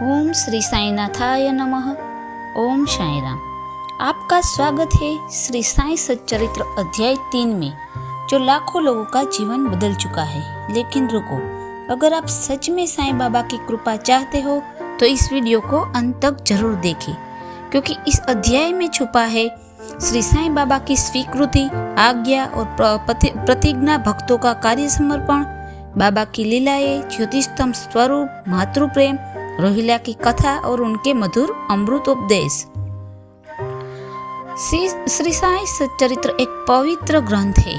ओम श्री साईनाथाय नमः। ओम साई राम। आपका स्वागत है श्री साई सच्चरित्र अध्याय 3 में, जो लाखों लोगों का जीवन बदल चुका है। लेकिन रुको, अगर आप सच में साईं बाबा की कृपा चाहते हो तो इस वीडियो को अंत तक जरूर देखें, क्योंकि इस अध्याय में छुपा है श्री साईं बाबा की स्वीकृति, आज्ञा और प्रतिज्ञा, भक्तों का कार्य समर्पण, बाबा की लीलाएं, ज्योतिषतम स्वरूप, मातृ प्रेम, रोहिला की कथा और उनके मधुर अमृत उपदेश। श्री साई सच्चरित्र एक पवित्र ग्रंथ है।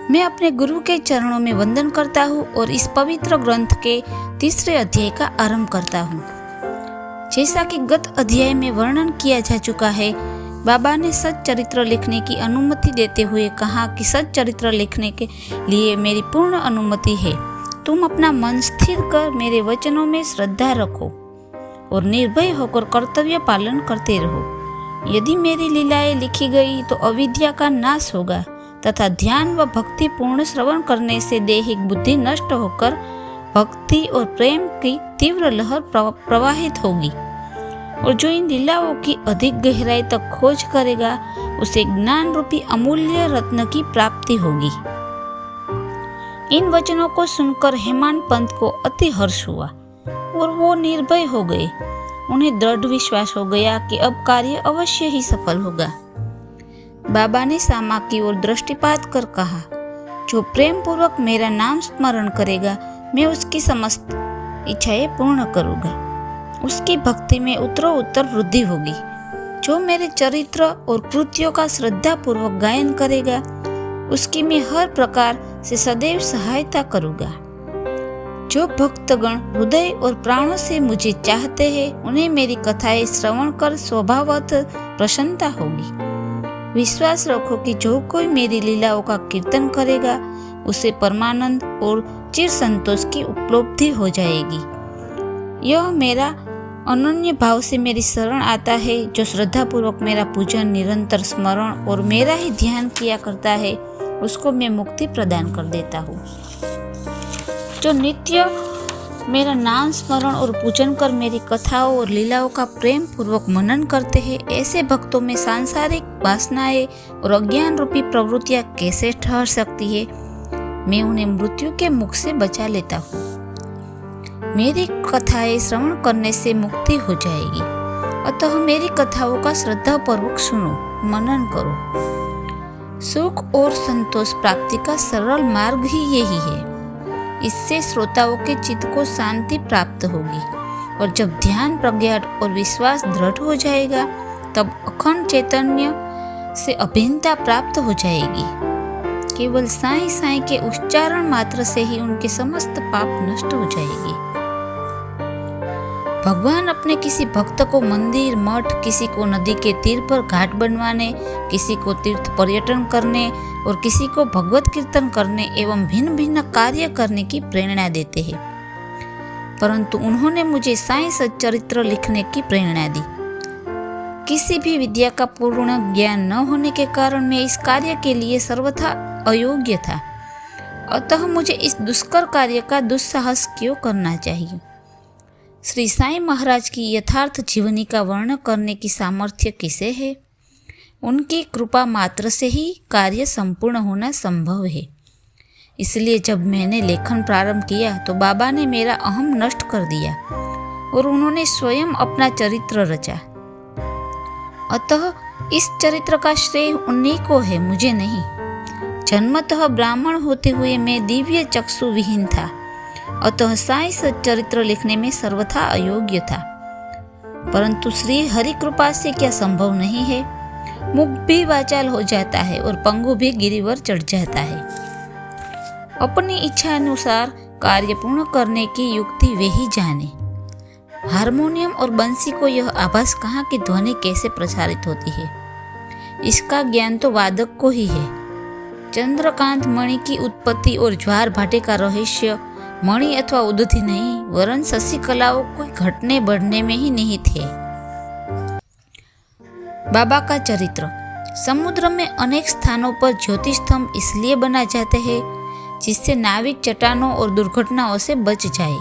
मैं अपने गुरु के चरणों में वंदन करता हूँ और इस पवित्र ग्रंथ के 3 अध्याय का आरंभ करता हूँ। जैसा कि गत अध्याय में वर्णन किया जा चुका है, बाबा ने सच्चरित्र लिखने की अनुमति देते हुए कहा कि सच्चरित्र लिखने के लिए मेरी पूर्ण अनुमति है। तुम अपना मन स्थिर कर मेरे वचनों में श्रद्धा रखो और निर्भय होकर कर्तव्य पालन करते रहो। यदि मेरी लीलाएं लिखी गई तो अविद्या का नाश होगा तथा ध्यान व भक्ति पूर्ण श्रवण करने से दैहिक बुद्धि नष्ट होकर भक्ति और प्रेम की तीव्र लहर प्रवाहित होगी, और जो इन लीलाओं की अधिक गहराई तक खोज करेगा उसे ज्ञान रूपी अमूल्य रत्न की प्राप्ति होगी। इन वचनों को सुनकर हेमान पंत को अति हर्ष हुआ और वो निर्भय हो गए। उन्हें दृढ़ विश्वास हो गया कि अब कार्य अवश्य ही सफल होगा। बाबा ने सामा की ओर दृष्टिपात कर कहा, जो प्रेम पूर्वक मेरा नाम स्मरण करेगा मैं उसकी समस्त इच्छाएं पूर्ण करूंगा। उसकी भक्ति में उत्तरोत्तर वृद्धि होगी। जो मेरे चरित्र और कृत्यों का श्रद्धा पूर्वक गायन करेगा उसकी मैं हर प्रकार से सदैव सहायता करूंगा। जो भक्तगण हृदय और प्राणों से मुझे चाहते हैं उन्हें मेरी कथाएं श्रवण कर स्वभावतः प्रसन्नता होगी। विश्वास रखो कि जो कोई मेरी लीलाओं का कीर्तन करेगा उसे परमानंद और चिर संतोष की उपलब्धि हो जाएगी। यह मेरा अनन्य भाव से मेरी शरण आता है, जो श्रद्धा पूर्वक मेरा पूजन, निरंतर स्मरण और मेरा ही ध्यान किया करता है, उसको मैं मुक्ति प्रदान कर देता हूँ। जो नित्य मेरा नाम स्मरण और पूजन कर मेरी कथाओं और लीलाओं का प्रेम पूर्वक मनन करते हैं, ऐसे भक्तों में सांसारिक वासनाएं और अज्ञान रूपी प्रवृत्तियां कैसे ठहर सकती है। मैं उन्हें मृत्यु के मुख से बचा लेता हूँ। मेरी कथाएं श्रवण करने से मुक्ति हो जाएगी, अतः मेरी कथाओं का श्रद्धा पूर्वक सुनो, मनन करो। सुख और संतोष प्राप्ति का सरल मार्ग ही यही है। इससे श्रोताओं के चित्त को शांति प्राप्त होगी, और जब ध्यान, प्रज्ञा और विश्वास दृढ़ हो जाएगा तब अखंड चैतन्य से अभिन्नता प्राप्त हो जाएगी। केवल साईं साईं के उच्चारण मात्र से ही उनके समस्त पाप नष्ट हो जाएगी। भगवान अपने किसी भक्त को मंदिर, मठ, किसी को नदी के तीर पर घाट बनवाने, किसी को तीर्थ पर्यटन करने और किसी को भगवत कीर्तन करने एवं भिन्न भिन्न कार्य करने की प्रेरणा देते हैं, परंतु उन्होंने मुझे साईं सच्चरित्र लिखने की प्रेरणा दी। किसी भी विद्या का पूर्ण ज्ञान न होने के कारण मैं इस कार्य के लिए सर्वथा अयोग्य था, अतः मुझे इस दुष्कर कार्य का दुस्साहस क्यों करना चाहिए। श्री साईं महाराज की यथार्थ जीवनी का वर्णन करने की सामर्थ्य किसे है? उनकी कृपा मात्र से ही कार्य संपूर्ण होना संभव है। इसलिए जब मैंने लेखन प्रारंभ किया तो बाबा ने मेरा अहम नष्ट कर दिया और उन्होंने स्वयं अपना चरित्र रचा। अतः इस चरित्र का श्रेय उन्हीं को है, मुझे नहीं। जन्मतः ब्राह्मण होते हुए मैं दिव्य चक्षु विहीन था, अतः साईं सच्चरित्र लिखने में सर्वथा अयोग्य था। परंतु श्री हरि कृपा से क्या संभव नहीं है? मुख भी वाचाल हो जाता है और पंगु भी गिरिवर चढ़ जाता है। अपनी इच्छा अनुसार कार्य पूर्ण करने की युक्ति वे ही जाने। हारमोनियम और बंसी को यह आभास कहाँ की ध्वनि कैसे प्रसारित होती है, इसका ज्ञान तो वादक को ही है। चंद्रकांत मणि की उत्पत्ति और ज्वार भाटे का रहस्य मणि अथवा उदधि नहीं, वरन शशि कलाओं को घटने बढ़ने में ही निहित है। बाबा का चरित्र। समुद्र में अनेक स्थानों पर ज्योतिषस्तंभ इसलिए बना जाते हैं जिससे नाविक चट्टानों और दुर्घटनाओं से बच जाए।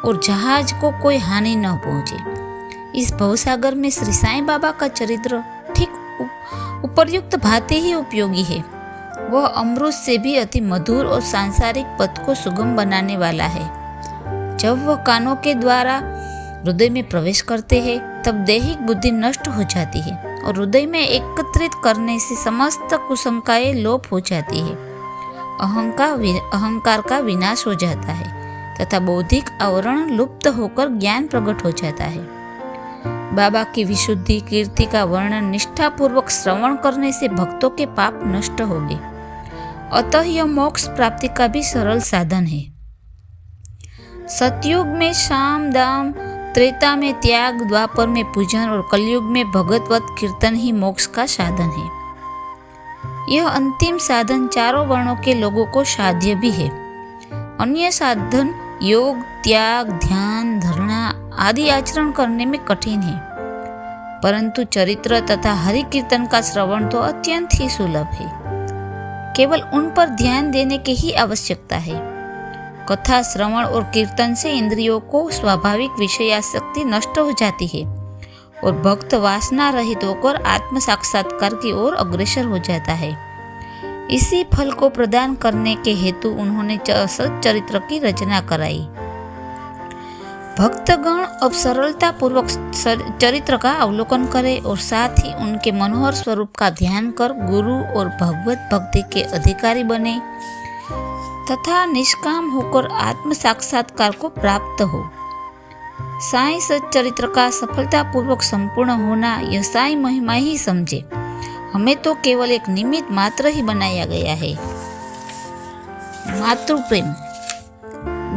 और जहाज को कोई हानि न पहुंचे। इस भवसागर में श्री साईं बाबा का चरित्र ठीक उपर्युक्त भांति ही उपयोगी है। वह अमृत से भी अति मधुर और सांसारिक पथ को सुगम बनाने वाला है। जब वह कानों के द्वारा हृदय में प्रवेश करते हैं तब दैहिक बुद्धि नष्ट हो जाती है और हृदय में एकत्रित करने से समस्त कुसंकाएं लोप हो जाती है। अहंकार का विनाश हो जाता है तथा बौद्धिक आवरण लुप्त होकर ज्ञान प्रकट हो जाता है। बाबा की विशुद्धि कीर्ति का वर्णन निष्ठापूर्वक श्रवण करने से भक्तों के पाप नष्ट होंगे। अतः यह मोक्ष प्राप्ति का भी सरल साधन है। सतयुग में साम दाम, त्रेता में त्याग, द्वापर में पूजन और कलयुग में भगवत कीर्तन ही मोक्ष का साधन है। यह अंतिम साधन चारों वर्णों के लोगों को साध्य भी है। अन्य साधन योग, त्याग, ध्यान, धरणा आदि आचरण करने में कठिन है, परंतु चरित्र तथा हरि कीर्तन का श्रवण तो अत्यंत ही सुलभ है। केवल उन पर ध्यान देने की ही आवश्यकता है। कथा श्रवण और कीर्तन से इंद्रियों को स्वाभाविक विषयासक्ति नष्ट हो जाती है और भक्त वासना रहित होकर आत्म साक्षात्कार की ओर अग्रसर हो जाता है। इसी फल को प्रदान करने के हेतु उन्होंने चरित्र की रचना कराई। भक्तगण अब सरलता पूर्वक चरित्र का अवलोकन करें और साथ ही उनके मनोहर स्वरूप का ध्यान कर गुरु और भगवत भक्ति के अधिकारी बने तथा निष्काम होकर आत्म साक्षात्कार को प्राप्त हो। साईं सच्चरित्र का सफलतापूर्वक संपूर्ण होना यह साईं महिमा ही समझे। हमें तो केवल एक निमित्त मात्र ही बनाया गया है। मातृ प्रेम।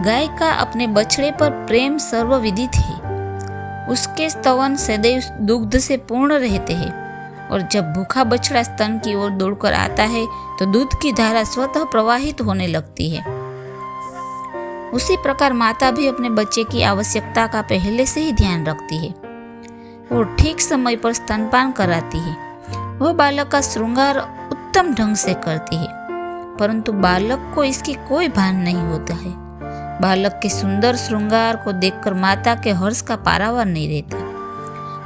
गाय का अपने बछड़े पर प्रेम सर्वविदित है। उसके स्तवन सदैव दुग्ध से पूर्ण रहते हैं और जब भूखा बछड़ा स्तन की ओर दौड़कर आता है तो दूध की धारा स्वतः प्रवाहित होने लगती है। उसी प्रकार माता भी अपने बच्चे की आवश्यकता का पहले से ही ध्यान रखती है और ठीक समय पर स्तनपान कराती है। वह बालक का श्रृंगार उत्तम ढंग से करती है, परंतु बालक को इसकी कोई भान नहीं होता है। बालक के सुंदर श्रृंगार को देखकर माता के हर्ष का पारावार नहीं रहता।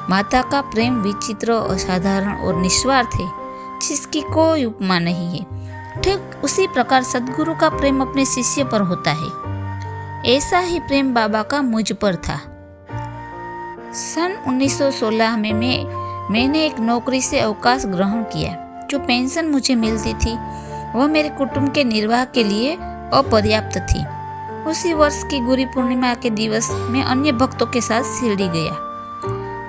माता का प्रेम विचित्र, असाधारण और निस्वार्थ है, जिसकी कोई उपमा नहीं है। ठीक उसी प्रकार सद्गुरु का प्रेम अपने शिष्य पर होता है। ऐसा ही प्रेम बाबा का मुझ पर था। सन 1916 में मैंने एक नौकरी से अवकाश ग्रहण किया। जो पेंशन मुझे मिलती थी वह मेरे कुटुंब के निर्वाह के लिए अपर्याप्त थी। उसी वर्ष की गुरु पूर्णिमा के दिवस में अन्य भक्तों के साथ शिरडी गया।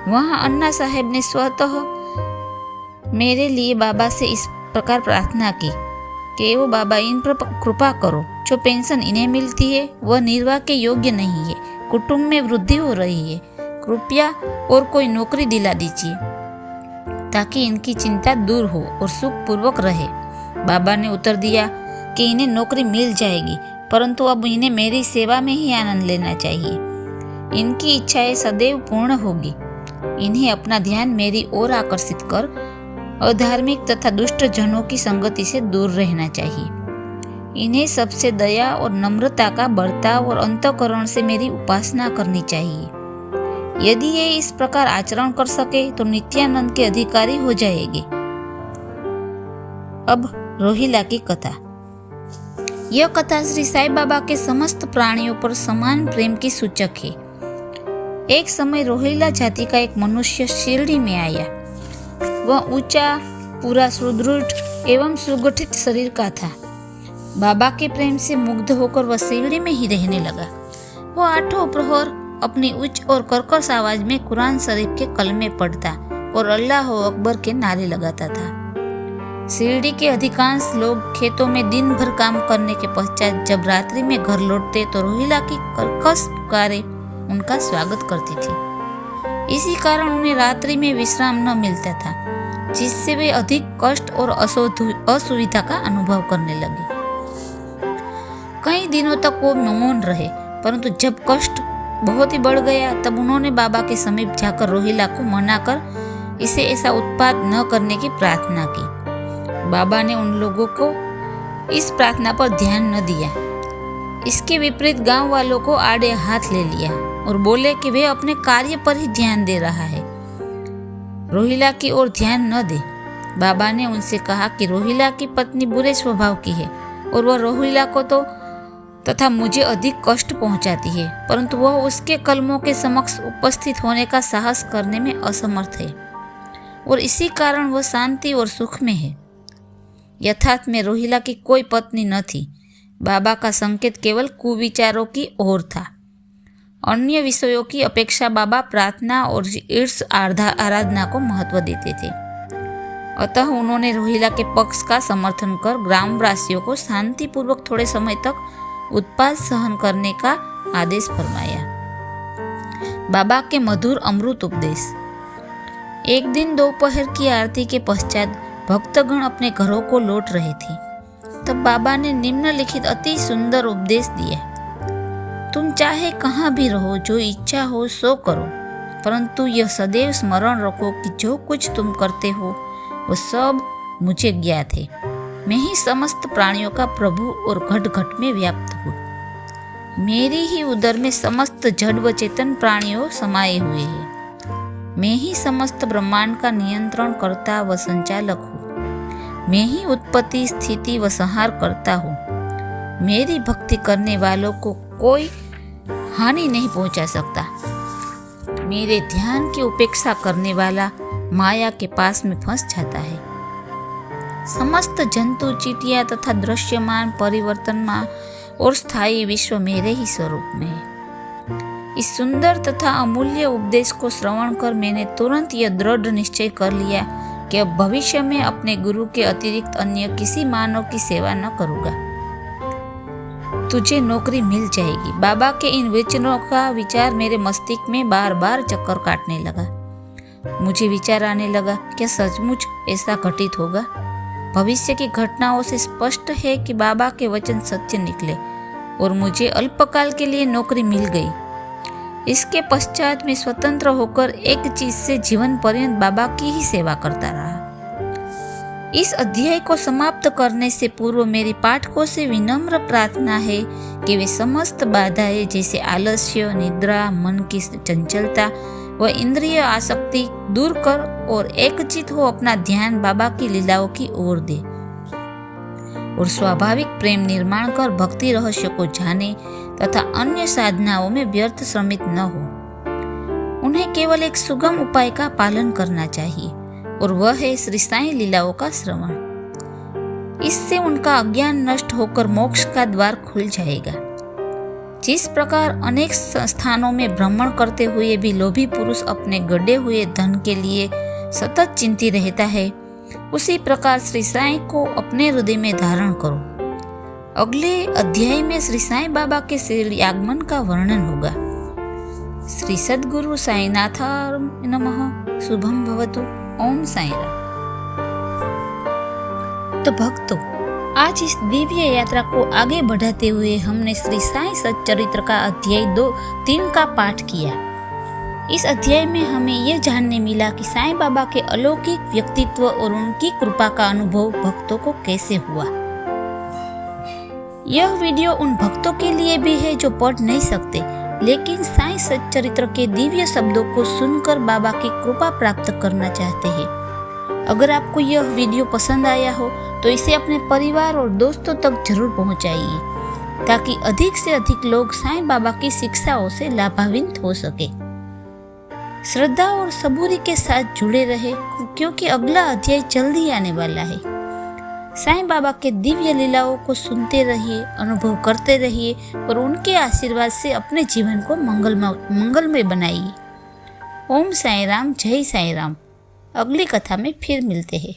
वहाँ अन्ना साहेब ने स्वतः मेरे लिए बाबा से इस प्रकार प्रार्थना की कि वो बाबा इन पर कृपा करो। जो पेंशन इन्हें मिलती है वह निर्वाह के योग्य नहीं है। कुटुंब में वृद्धि हो रही है, कृपया और कोई नौकरी दिला दीजिए ताकि इनकी चिंता दूर हो और सुखपूर्वक रहे। बाबा ने उत्तर दिया कि इन्हें नौकरी मिल जाएगी, परंतु अब इन्हें मेरी सेवा में ही आनंद लेना चाहिए। इनकी इच्छाएं सदैव पूर्ण होगी। इन्हें अपना ध्यान मेरी ओर आकर्षित कर अधार्मिक तथा दुष्ट जनों की संगति से दूर रहना चाहिए। इन्हें सबसे दया और नम्रता का बर्ताव और अंतःकरण से मेरी उपासना करनी चाहिए। यदि ये इस प्रकार आचरण कर सके तो नित्यानंद के अधिकारी हो जाएंगे। अब रोहिला की कथा। यह कथा श्री साईं बाबा के समस्त प्राणियों पर समान प्रेम की सूचक है। एक समय रोहिला जाति का एक मनुष्य शिरडी में आया। वह ऊंचा, पूरा सुदृढ़ एवं सुगठित शरीर का था। बाबा के प्रेम से मुग्ध होकर वह शिरडी में ही रहने लगा। वह आठों प्रहर अपनी उच्च और कर्कश आवाज में कुरान शरीफ के कलमे पढ़ता और अल्लाह अकबर के नारे लगाता था। शिरडी के अधिकांश लोग खेतों में दिन भर काम करने के पश्चात जब रात्रि में घर लौटते तो रोहिला की कर्कश पुकारें उनका स्वागत करती थी। इसी कारण उन्हें रात्रि में विश्राम न मिलता था, जिससे वे अधिक कष्ट और असुविधा का अनुभव करने लगे। कई दिनों तक वो मौन रहे, परंतु जब कष्ट बहुत ही बढ़ गया तब उन्होंने बाबा के समीप जाकर रोहिला को मनाकर इसे ऐसा उत्पात न करने की प्रार्थना की। बाबा ने उन लोगों को इस प्रार्थना पर ध्यान न दिया। इसके विपरीत गांव वालों को आड़े हाथ ले लिया और बोले कि वे अपने कार्य पर ही ध्यान दे रहा है, रोहिला की ओर ध्यान न दे। बाबा ने उनसे कहा कि रोहिला की पत्नी बुरे स्वभाव की है और वह रोहिला को तथा मुझे अधिक कष्ट पहुंचाती है, परंतु वह उसके कलमों के समक्ष उपस्थित होने का साहस करने में असमर्थ है और इसी कारण वह शांति और सुख में है। यथार्थ में रोहिला की कोई पत्नी न थी। बाबा का संकेत केवल कुविचारों की ओर था। अन्य विषयों की अपेक्षा बाबा प्रार्थना और ईर्ष आराधना को महत्व देते थे। अतः उन्होंने रोहिला के पक्ष का समर्थन कर ग्रामवासियों को शांतिपूर्वक थोड़े समय तक उत्पात सहन करने का आदेश फरमाया। बाबा के मधुर अमृत उपदेश। एक दिन दोपहर की आरती के पश्चात भक्तगण अपने घरों को लौट रहे थे, तब बाबा ने निम्नलिखित अति सुंदर उपदेश दिया। तुम चाहे कहाँ भी रहो, जो इच्छा हो सो करो, परंतु यह सदैव स्मरण रखो कि जो कुछ तुम करते हो वो सब मुझे ज्ञात है। मैं ही समस्त प्राणियों का प्रभु और घट घट में व्याप्त हूँ। मेरी ही उदर में समस्त जड़ व चेतन प्राणियों समाये हुए हैं। मैं ही समस्त ब्रह्मांड का नियंत्रण करता व संचालक हूँ। मैं ही उत्पत्ति, स्थिति व संहार करता हूँ। मेरी भक्ति करने वालों को कोई हानि नहीं पहुंचा सकता। मेरे ध्यान की उपेक्षा करने वाला माया के पास में फंस जाता है। समस्त जंतु, चींटियां तथा दृश्यमान, परिवर्तनमान और स्थायी विश्व मेरे ही स्वरूप में है। इस सुंदर तथा अमूल्य उपदेश को श्रवण कर मैंने तुरंत यह दृढ़ निश्चय कर लिया कि अब भविष्य में अपने गुरु के अतिरिक्त अन्य किसी मानव की सेवा न करूंगा। तुझे नौकरी मिल जाएगी। बाबा के इन वचनों का विचार मेरे मस्तिष्क में बार बार चक्कर काटने लगा। मुझे विचार आने लगा, क्या सचमुच ऐसा घटित होगा? भविष्य की घटनाओं से स्पष्ट है कि बाबा के वचन सत्य निकले और मुझे अल्पकाल के लिए नौकरी मिल गई। इसके पश्चात मैं स्वतंत्र होकर एक चीज से जीवन पर्यंत बाबा की ही सेवा करता रहा। इस अध्याय को समाप्त करने से पूर्व मेरी पाठकों से विनम्र प्रार्थना है कि वे समस्त बाधाएं जैसे आलस्य, निद्रा, मन की चंचलता व इंद्रिय आसक्ति दूर कर और एकचित हो अपना ध्यान बाबा की लीलाओं की ओर दे और स्वाभाविक प्रेम निर्माण कर भक्ति रहस्य को जाने तथा अन्य साधनाओं में व्यर्थ श्रमित न हो। उन्हें केवल एक सुगम उपाय का पालन करना चाहिए और वह है श्री साईं लीलाओं का श्रवण। इससे उनका अज्ञान नष्ट होकर मोक्ष का द्वार खुल जाएगा। जिस प्रकार अनेक स्थानों में भ्रमण करते हुए भी लोभी पुरुष अपने गड़े हुए धन के लिए सतत चिंतित रहता है, उसी प्रकार श्री साईं को अपने हृदय में धारण करो। अगले अध्याय में श्री साईं बाबा के श्री आगमन का वर्णन होगा। श्री सद्गुरु साईनाथाय नमः। शुभम भवतु। ओम साईं राम। तो भक्तों, आज इस दिव्य यात्रा को आगे बढ़ाते हुए हमने श्री साईं सच्चरित्र का अध्याय 2-3 का पाठ किया। इस अध्याय में हमें यह जानने मिला कि साईं बाबा के अलौकिक व्यक्तित्व और उनकी कृपा का अनुभव भक्तों को कैसे हुआ। यह वीडियो उन भक्तों के लिए भी है जो पढ़ नहीं सकते, लेकिन साईं सच्चरित्र के दिव्य शब्दों को सुनकर बाबा की कृपा प्राप्त करना चाहते हैं। अगर आपको यह वीडियो पसंद आया हो तो इसे अपने परिवार और दोस्तों तक जरूर पहुंचाइए, ताकि अधिक से अधिक लोग साईं बाबा की शिक्षाओं से लाभान्वित हो सके। श्रद्धा और सबूरी के साथ जुड़े रहे, क्योंकि अगला अध्याय जल्दी आने वाला है। साईं बाबा के दिव्य लीलाओं को सुनते रहिए, अनुभव करते रहिए और उनके आशीर्वाद से अपने जीवन को मंगलमय बनाइए। ओम साईं राम, जय साईं राम। अगली कथा में फिर मिलते हैं।